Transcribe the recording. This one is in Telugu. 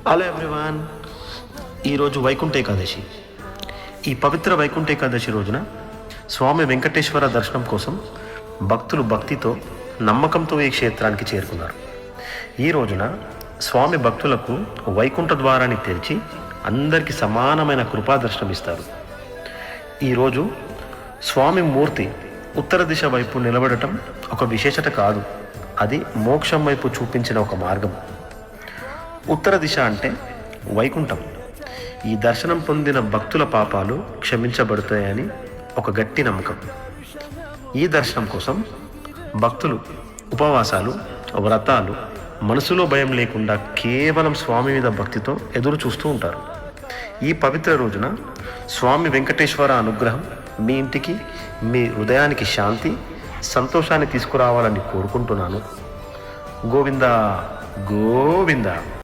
Hello everyone. ఈరోజు వైకుంఠ ఏకాదశి. ఈ పవిత్ర వైకుంఠ ఏకాదశి రోజున స్వామి వెంకటేశ్వర దర్శనం కోసం భక్తులు భక్తితో నమ్మకంతో ఈ క్షేత్రానికి చేరుకున్నారు. ఈ రోజున స్వామి భక్తులకు వైకుంఠ ద్వారాన్ని తెరిచి అందరికీ సమానమైన కృపా దర్శనం ఇస్తారు. ఈరోజు స్వామి మూర్తి ఉత్తర దిశ వైపు నిలబడటం ఒక విశేషత కాదు, అది మోక్షం వైపు చూపించిన ఒక మార్గం. ఉత్తర దిశ అంటే వైకుంఠం. ఈ దర్శనం పొందిన భక్తుల పాపాలు క్షమించబడతాయని ఒక గట్టి నమ్మకం. ఈ దర్శనం కోసం భక్తులు ఉపవాసాలు, వ్రతాలు, మనసులో భయం లేకుండా కేవలం స్వామి మీద భక్తితో ఎదురు చూస్తూ ఉంటారు. ఈ పవిత్ర రోజున స్వామి వెంకటేశ్వర అనుగ్రహం మీ ఇంటికి, మీ హృదయానికి శాంతి, సంతోషాన్ని తీసుకురావాలని కోరుకుంటున్నాను. గోవిందా గోవిందా.